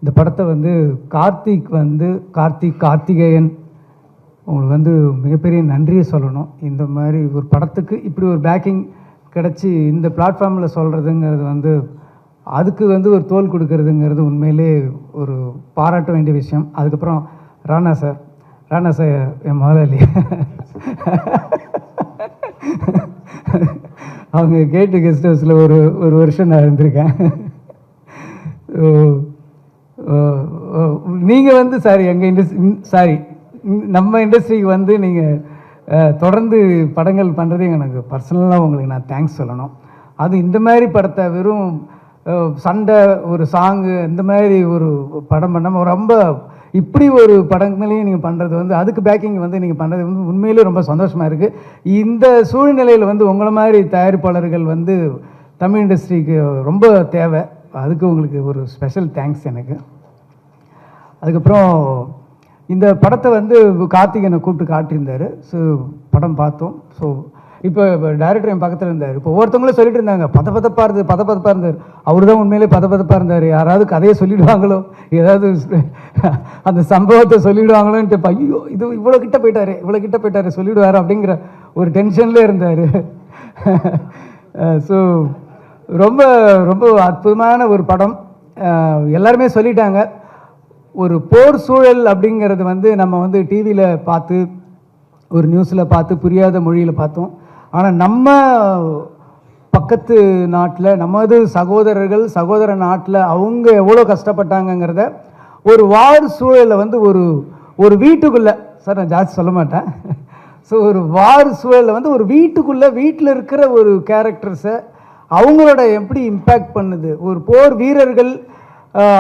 இந்த படத்தை வந்து கார்த்திகேயன் உங்களுக்கு வந்து மிகப்பெரிய நன்றியை சொல்லணும். இந்த மாதிரி ஒரு படத்துக்கு இப்படி ஒரு பேக்கிங் கிடச்சி இந்த பிளாட்ஃபார்மில் சொல்கிறதுங்கிறது வந்து அதுக்கு வந்து ஒரு தோல் கொடுக்கறதுங்கிறது உண்மையிலே ஒரு பாராட்ட வேண்டிய விஷயம். அதுக்கப்புறம் ராணா சார் என் முதலாளி அவங்க கேட்டு கெஸ்ட் ஹவுஸில் ஒரு வருஷம் நான் இருந்திருக்கேன். நீங்கள் வந்து நம்ம இண்டஸ்ட்ரிக்கு வந்து நீங்கள் தொடர்ந்து படங்கள் பண்ணுறது எனக்கு பர்சனலாக உங்களுக்கு நான் தேங்க்ஸ் சொல்லணும். அது இந்த மாதிரி படத்தை வெறும் சண்டை ஒரு சாங்கு இந்த மாதிரி ஒரு படம் பண்ணாமல் ரொம்ப இப்படி ஒரு படங்களையும் நீங்கள் பண்ணுறது வந்து அதுக்கு பேக்கிங் வந்து நீங்கள் பண்ணுறது வந்து உண்மையிலே ரொம்ப சந்தோஷமாக இருக்குது. இந்த சூழ்நிலையில் வந்து உங்களை மாதிரி தயாரிப்பாளர்கள் வந்து தமிழ் இண்டஸ்ட்ரிக்கு ரொம்ப தேவை. அதுக்கு உங்களுக்கு ஒரு ஸ்பெஷல் தேங்க்ஸ் எனக்கு. அதுக்கப்புறம் இந்த படத்தை வந்து கார்த்திகேயனை கூப்பிட்டு காட்டியிருந்தார். ஸோ படம் பார்த்தோம். ஸோ இப்போ டைரக்டர் என் பக்கத்தில் இருந்தார். இப்போ ஒவ்வொருத்தவங்களும் சொல்லிட்டு இருந்தாங்க பதப்பதப்பாக இருந்தார். அவர் தான் உண்மையிலே பதப்பதப்பாக இருந்தார். யாராவது கதையை சொல்லிவிடுவாங்களோ, ஏதாவது அந்த சம்பவத்தை சொல்லிவிடுவாங்களோன்ட்டு ஐயோ இது இவ்வளோ கிட்ட போயிட்டார் சொல்லிவிடுவார் அப்படிங்கிற ஒரு டென்ஷன்லேயே இருந்தார். ஸோ ரொம்ப ரொம்ப அற்புதமான ஒரு படம். எல்லாருமே சொல்லிட்டாங்க. ஒரு போர் சூழல் அப்படிங்கிறது வந்து நம்ம வந்து டிவியில் பார்த்து ஒரு நியூஸில் பார்த்து புரியாத மொழியில் பார்த்தோம். ஆனால் நம்ம பக்கத்து நாட்டில் நமது சகோதர நாட்டில் அவங்க எவ்வளோ கஷ்டப்பட்டாங்கங்கிறத ஒரு வார் சூழலை வந்து ஒரு வீட்டுக்குள்ளே சார் நான் ஜாஸ்தி சொல்ல மாட்டேன். ஸோ ஒரு வார் சூழலில் வந்து ஒரு வீட்டில் இருக்கிற ஒரு கேரக்டர்ஸை அவங்களோட எப்படி இம்பேக்ட் பண்ணுது, ஒரு போர் வீரர்கள்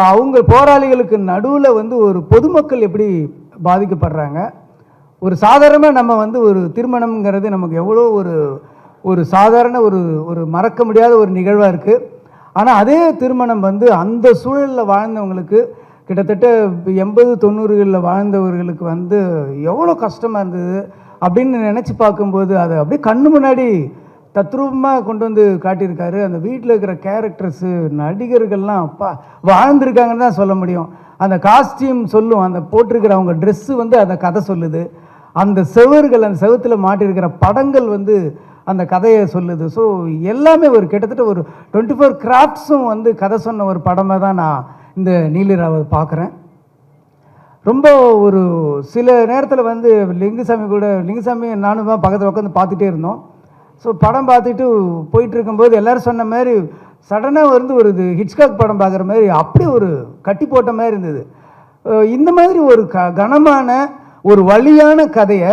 அவங்க போராளிகளுக்கு நடுவில் வந்து ஒரு பொதுமக்கள் எப்படி பாதிக்கப்படுறாங்க. ஒரு சாதாரணமாக நம்ம வந்து ஒரு திருமணம்ங்கிறது நமக்கு எவ்வளோ ஒரு சாதாரண ஒரு மறக்க முடியாத ஒரு நிகழ்வாக இருக்குது. ஆனால் அதே திருமணம் வந்து அந்த சூழலில் வாழ்ந்தவங்களுக்கு கிட்டத்தட்ட 80-90களில் வாழ்ந்தவர்களுக்கு வந்து எவ்வளோ கஷ்டமாக இருந்தது அப்படின்னு நினச்சி பார்க்கும்போது அதை அப்படியே கண்ணு முன்னாடி தத்ரூபமாக கொண்டு வந்து காட்டியிருக்காரு. அந்த வீட்டில் இருக்கிற கேரக்டர்ஸு நடிகர்கள்லாம் அப்பா வாழ்ந்துருக்காங்கன்னு தான் சொல்ல முடியும். அந்த காஸ்டியூம் சொல்லும், அந்த போட்டிருக்கிற அவங்க ட்ரெஸ்ஸு வந்து அந்த கதை சொல்லுது. அந்த செவத்தில் மாட்டியிருக்கிற படங்கள் வந்து அந்த கதையை சொல்லுது. ஸோ எல்லாமே ஒரு கிட்டத்தட்ட ஒரு 24 கிராஃப்ட்ஸும் வந்து கதை சொன்ன ஒரு படமாக தான் நான் இந்த நீலிராவை பார்க்குறேன். ரொம்ப ஒரு சில நேரத்தில் வந்து லிங்குசாமி நானும் தான் பக்கத்தில் உட்காந்து பார்த்துட்டே இருந்தோம். ஸோ படம் பார்த்துட்டு போயிட்டு இருக்கும்போது எல்லோரும் சொன்ன மாதிரி சடனாக வந்து ஒரு ஹிட்ச்காக் படம் பார்க்குற மாதிரி அப்படி ஒரு கட்டி போட்ட மாதிரி இருந்தது. இந்த மாதிரி ஒரு கனமான ஒரு வலியான கதையை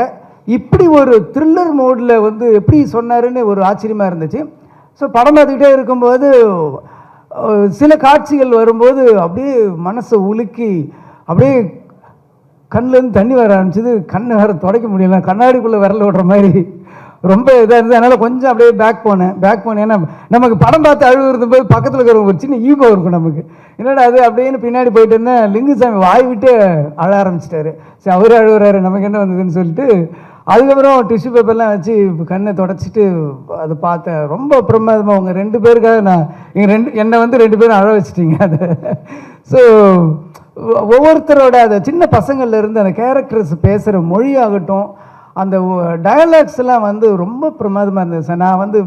இப்படி ஒரு த்ரில்லர் மோடில் வந்து எப்படி சொன்னாருன்னு ஒரு ஆச்சரியமாக இருந்துச்சு. ஸோ படம் பார்த்துக்கிட்டே இருக்கும்போது சில காட்சிகள் வரும்போது அப்படியே மனசை உலுக்கி அப்படியே கண்ணிலேருந்து தண்ணி வர ஆரம்பிச்சிது. கண்ணை வேறு துடைக்க முடியல, கண்ணாடிக்குள்ளே விரல விடுற மாதிரி ரொம்ப இதாக இருந்தது. அதனால் கொஞ்சம் அப்படியே பேக் போனேன். ஏன்னா நமக்கு படம் பார்த்து அழுகு இருந்தபோது பக்கத்தில் இருக்கிற ஒரு சின்ன ஈகோ இருக்கும் நமக்கு. என்னடா அது அப்படின்னு பின்னாடி போயிட்டு இருந்தேன். லிங்குசாமி வாய் விட்டு அழ ஆரம்பிச்சிட்டாரு. சரி அவரே அழுகுறாரு, நமக்கு என்ன வந்ததுன்னு சொல்லிட்டு அதுக்கப்புறம் டிஷ்யூ பேப்பர்லாம் வச்சு கண்ணை தொடச்சிட்டு அதை பார்த்தேன். ரொம்ப பிரமாதமாக அவங்க 2 பேருக்காக என்னை வந்து 2 பேரும் அழ வச்சிட்டிங்க அதை. ஸோ ஒவ்வொருத்தரோட அந்த சின்ன பசங்கள்லேருந்து அந்த கேரக்டர்ஸ் பேசுகிற மொழியாகட்டும், அந்த டயலாக்ஸ் எல்லாம் வந்து ரொம்ப பிரமாதமாக இருந்தது சார். நான் வந்து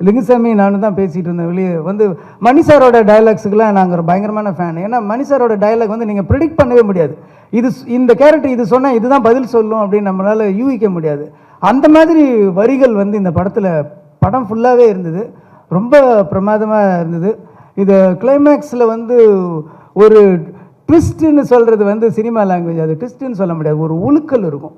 லிங்குசாமி நானும் தான் பேசிகிட்டு இருந்தேன். வெளியே வந்து மணிசாரோட டயலாக்ஸுக்கெல்லாம் நாங்கள் பயங்கரமான ஃபேன். ஏன்னா மணிசாரோட டயலாக் வந்து நீங்கள் ப்ரிடிக்ட் பண்ணவே முடியாது. இந்த கேரக்டர் இது சொன்னால் இதுதான் பதில் சொல்லும் அப்படின்னு நம்மளால் யூகிக்க முடியாது. அந்த மாதிரி வரிகள் வந்து இந்த படம் ஃபுல்லாகவே இருந்தது. ரொம்ப பிரமாதமாக இருந்தது. இது கிளைமேக்ஸில் வந்து ஒரு ட்விஸ்ட்டுன்னு சொல்கிறது வந்து சினிமா லாங்குவேஜ், அது ட்விஸ்ட்டுன்னு சொல்ல முடியாது, ஒரு உழுக்கல் இருக்கும்.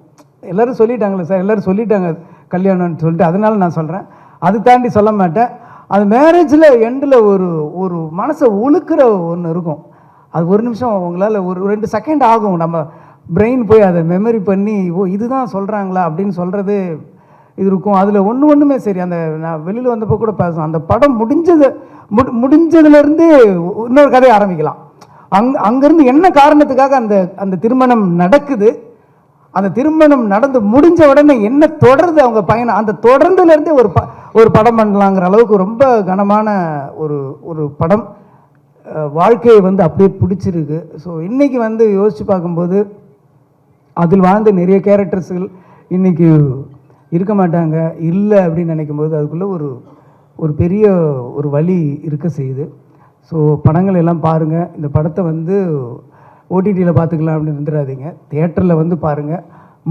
எல்லோரும் சொல்லிட்டாங்களே சார், எல்லோரும் சொல்லிட்டாங்க கல்யாணம்னு சொல்லிட்டு, அதனால நான் சொல்கிறேன். அது தாண்டி சொல்ல மாட்டேன். அது மேரேஜில் எண்டில் ஒரு மனசை உழுக்கிற ஒன்று இருக்கும். அது ஒரு நிமிஷம் உங்களால் ஒரு 2 செகண்ட் ஆகும். நம்ம பிரெயின் போய் அதை மெமரி பண்ணி இதுதான் சொல்கிறாங்களா அப்படின்னு சொல்கிறது இது இருக்கும். அதில் ஒன்றுமே சரி. அந்த நான் வெளியில் வந்தப்போ கூட பேசுவேன். அந்த படம் முடிஞ்சதுலேருந்து இன்னொரு கதையை ஆரம்பிக்கலாம். அங்கேருந்து என்ன காரணத்துக்காக அந்த திருமணம் நடக்குது, அந்த திருமணம் நடந்து முடிஞ்ச உடனே என்ன தொடருது அவங்க பயணம், அந்த தொடர்ந்துலேருந்தே ஒரு படம் பண்ணலாங்கிற அளவுக்கு ரொம்ப கனமான ஒரு படம். வாழ்க்கையை வந்து அப்படியே பிடிச்சிருக்கு. ஸோ இன்றைக்கி வந்து யோசித்து பார்க்கும்போது அதில் வாழ்ந்த நிறைய கேரக்டர்ஸுகள் இன்றைக்கி இருக்க மாட்டாங்க, இல்லை அப்படின்னு நினைக்கும்போது அதுக்குள்ளே ஒரு பெரிய ஒரு வலி இருக்க செய்யுது. ஸோ படங்கள் எல்லாம் பாருங்கள். இந்த படத்தை வந்து ஓடிடியில் பார்த்துக்கலாம் அப்படின்னு இருந்துடாதீங்க, தியேட்டரில் வந்து பாருங்கள்.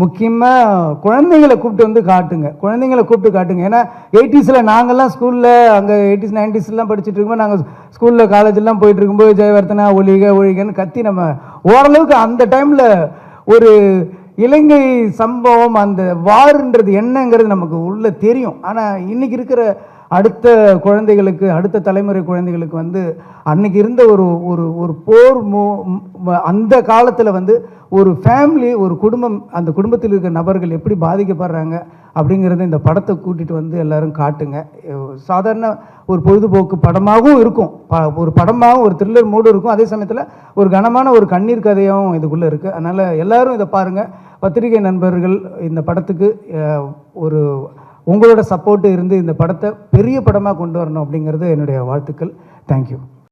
முக்கியமாக குழந்தைங்களை கூப்பிட்டு வந்து காட்டுங்க, குழந்தைங்களை கூப்பிட்டு காட்டுங்க. ஏன்னா 80ஸில் நாங்கள்லாம் ஸ்கூலில் அங்கே 80s 90ஸ்லாம் படிச்சுட்டு இருக்கும்போது, நாங்கள் ஸ்கூலில் காலேஜெல்லாம் போயிட்டு இருக்கும்போது ஜெயவர்த்தனா ஒழிக ஒழிகன்னு கத்தி நம்ம ஓரளவுக்கு அந்த டைமில் ஒரு இலங்கை சம்பவம், அந்த வாருன்றது என்னங்கிறது நமக்கு உள்ள தெரியும். ஆனால் இன்றைக்கி இருக்கிற அடுத்த குழந்தைகளுக்கு, அடுத்த தலைமுறை குழந்தைகளுக்கு வந்து அன்னைக்கு இருந்த ஒரு போர் அந்த காலத்தில் வந்து ஒரு ஃபேமிலி, ஒரு குடும்பம், அந்த குடும்பத்தில் இருக்கிற நபர்கள் எப்படி பாதிக்கப்படுறாங்க அப்படிங்கிறத இந்த படத்தை கூட்டிகிட்டு வந்து எல்லோரும் காட்டுங்க. சாதாரண ஒரு பொழுதுபோக்கு படமாகவும் இருக்கும், ஒரு படமாகவும் ஒரு த்ரில்லர் மூடு இருக்கும், அதே சமயத்தில் ஒரு கனமான ஒரு கண்ணீர் கதையாகவும் இதுக்குள்ளே இருக்குது. அதனால் எல்லோரும் இதை பாருங்கள். பத்திரிகை நண்பர்கள் இந்த படத்துக்கு ஒரு உங்களோட சப்போர்ட்டு இருந்து இந்த படத்தை பெரிய படமாக கொண்டு வரணும் அப்படிங்கிறது என்னுடைய வாழ்த்துக்கள். தேங்க்யூ.